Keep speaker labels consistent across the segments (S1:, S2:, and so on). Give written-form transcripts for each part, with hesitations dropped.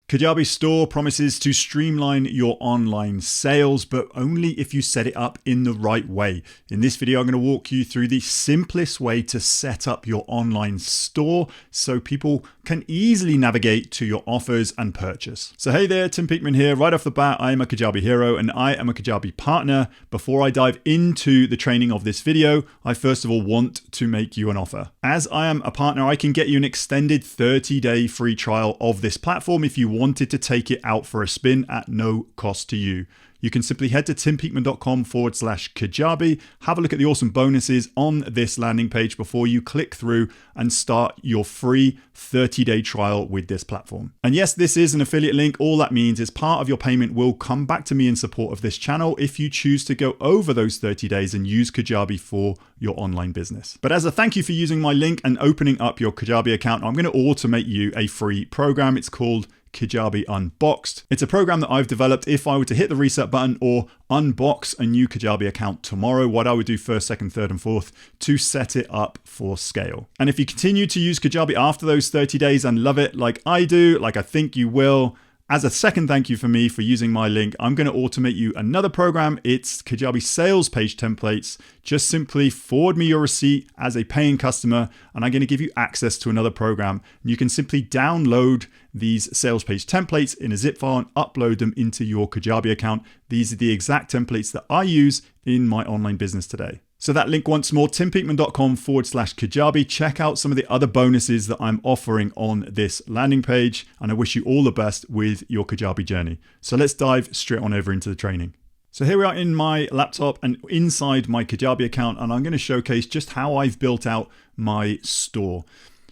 S1: Kajabi Store promises to streamline your online sales, but only if you set it up in the right way. In this video, I'm going to walk you through the simplest way to set up your online store so people can easily navigate to your offers and purchase. So hey there, Tim Peakman here. Right off the bat, I am a Kajabi hero and I am a Kajabi partner. Before I dive into the training of this video, I first of all want to make you an offer. As I am a partner, I can get you an extended 30-day free trial of this platform if you wanted to take it out for a spin at no cost to you. You can simply head to timpeakman.com/Kajabi, have a look at the awesome bonuses on this landing page before you click through and start your free 30-day trial with this platform. And yes, this is an affiliate link. All that means is part of your payment will come back to me in support of this channel if you choose to go over those 30 days and use Kajabi for your online business. But as a thank you for using my link and opening up your Kajabi account, I'm going to automate you a free program. It's called Kajabi Unboxed. It's a program that I've developed if I were to hit the reset button or unbox a new Kajabi account tomorrow, what I would do first, second, third, and fourth to set it up for scale. And if you continue to use Kajabi after those 30 days and love it like I do, like I think you will, as a second thank you for me for using my link, I'm going to automate you another program. It's Kajabi sales page templates. Just simply forward me your receipt as a paying customer, and I'm going to give you access to another program. You can simply download these sales page templates in a zip file and upload them into your Kajabi account. These are the exact templates that I use in my online business today. So that link once more, timpeakman.com/Kajabi. Check out some of the other bonuses that I'm offering on this landing page. And I wish you all the best with your Kajabi journey. So let's dive straight on over into the training. So here we are in my laptop and inside my Kajabi account, and I'm going to showcase just how I've built out my store.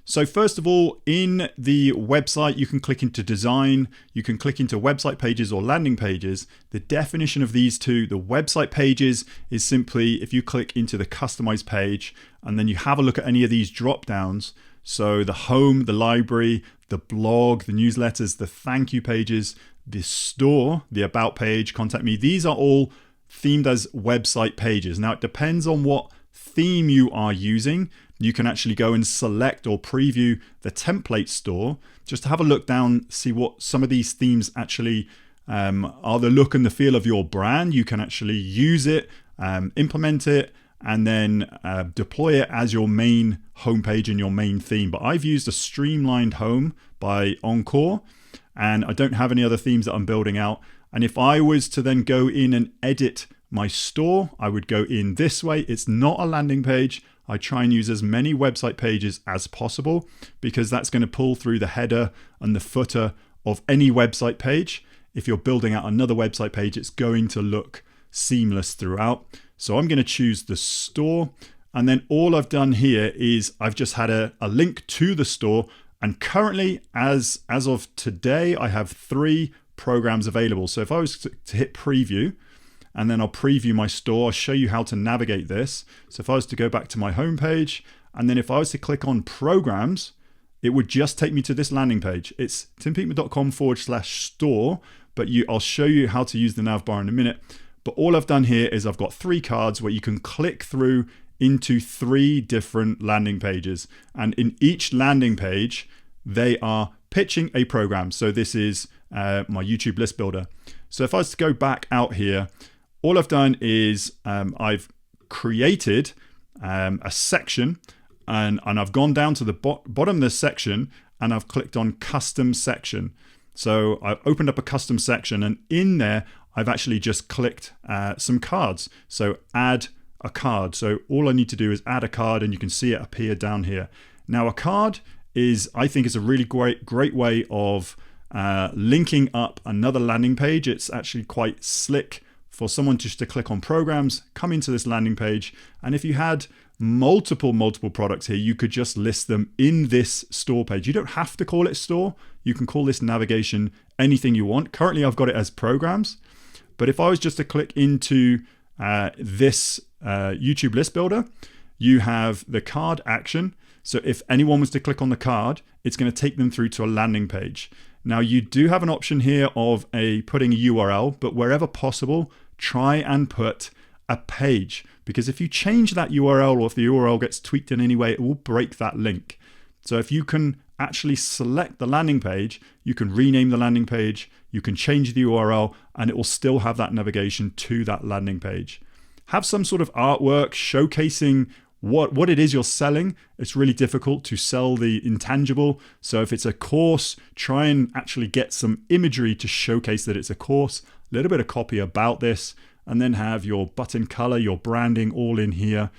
S1: So first of all, in the website, you can click into design, you can click into website pages or landing pages. The definition of these two, the website pages is simply if you click into the customize page and then you have a look at any of these drop downs. So the home, the library, the blog, the newsletters, the thank you pages, the store, the about page, contact me. These are all themed as website pages. Now it depends on what theme you are using. You can actually go and select or preview the template store just to have a look down, see what some of these themes actually are the look and the feel of your brand. You can actually use it, implement it, and then deploy it as your main homepage and your main theme. But I've used a streamlined home by Encore, and I don't have any other themes that I'm building out. And if I was to then go in and edit my store, I would go in this way. It's not a landing page. I try and use as many website pages as possible because that's going to pull through the header and the footer of any website page. If you're building out another website page, it's going to look seamless throughout. So I'm going to choose the store. And then all I've done here is I've just had a link to the store. And currently, as of today, I have 3 programs available. So if I was to hit preview, and then I'll preview my store, I'll show you how to navigate this. So if I was to go back to my home page, and then if I was to click on programs, it would just take me to this landing page. It's timpeakman.com/store, but I'll show you how to use the nav bar in a minute. But all I've done here is I've got 3 cards where you can click through into 3 different landing pages. And in each landing page, they are pitching a program. So this is my YouTube list builder. So if I was to go back out here, all I've done is I've created a section and I've gone down to the bottom of this section and I've clicked on custom section. So I've opened up a custom section and in there, I've actually just clicked some cards. So add a card. So all I need to do is add a card and you can see it appear down here. Now a card I think is a really great way of linking up another landing page. It's actually quite slick for someone just to click on programs, come into this landing page. And if you had multiple products here, you could just list them in this store page. You don't have to call it store. You can call this navigation anything you want. Currently, I've got it as programs. But if I was just to click into this YouTube list builder, you have the card action. So if anyone was to click on the card, it's going to take them through to a landing page. Now you do have an option here of putting a URL, but wherever possible, try and put a page, because if you change that URL or if the URL gets tweaked in any way, it will break that link. So if you can actually select the landing page, you can rename the landing page, you can change the URL, and it will still have that navigation to that landing page. Have some sort of artwork showcasing what it is you're selling. It's really difficult to sell the intangible. So if it's a course, try and actually get some imagery to showcase that it's a course, a little bit of copy about this, and then have your button color, your branding all in here.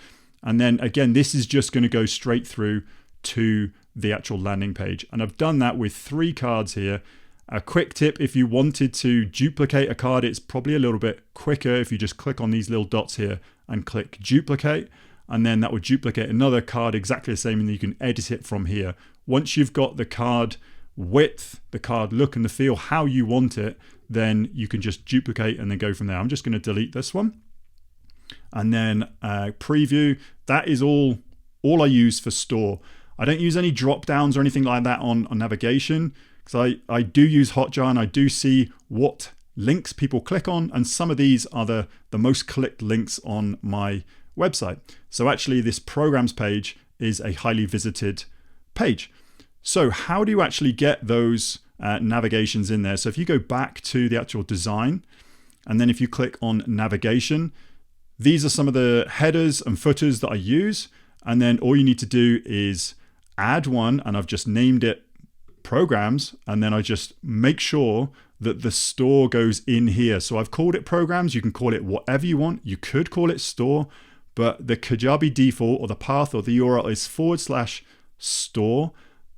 S1: And then again, this is just going to go straight through to the actual landing page. And I've done that with 3 cards here. A quick tip, if you wanted to duplicate a card, it's probably a little bit quicker if you just click on these little dots here and click duplicate. And then that would duplicate another card exactly the same, and you can edit it from here. Once you've got the card width, the card look and the feel, how you want it, then you can just duplicate and then go from there. I'm just going to delete this one. And then preview, that is all I use for store. I don't use any drop downs or anything like that on navigation, because I do use Hotjar and I do see what links people click on, and some of these are the most clicked links on my website. So actually this programs page is a highly visited page. So how do you actually get those navigations in there? So if you go back to the actual design, and then if you click on navigation, these are some of the headers and footers that I use. And then all you need to do is add one, and I've just named it programs. And then I just make sure that the store goes in here. So I've called it programs. You can call it whatever you want. You could call it store, but the Kajabi default or the path or the URL is /store.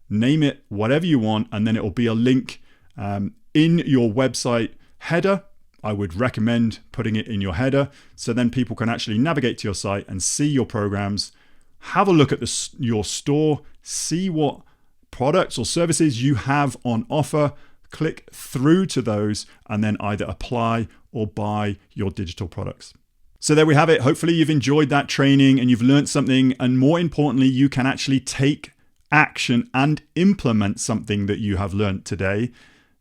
S1: Name it whatever you want, and then it will be a link in your website header. I would recommend putting it in your header, so then people can actually navigate to your site and see your programs, have a look at your store, see what products or services you have on offer, click through to those, and then either apply or buy your digital products. So there we have it. Hopefully you've enjoyed that training and you've learned something, and more importantly, you can actually take action and implement something that you have learned today.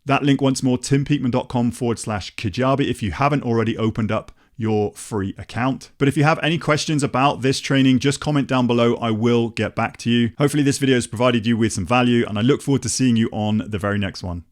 S1: That link once more, timpeakman.com/Kajabi if you haven't already opened up your free account. But if you have any questions about this training, just comment down below. I will get back to you. Hopefully this video has provided you with some value, and I look forward to seeing you on the very next one.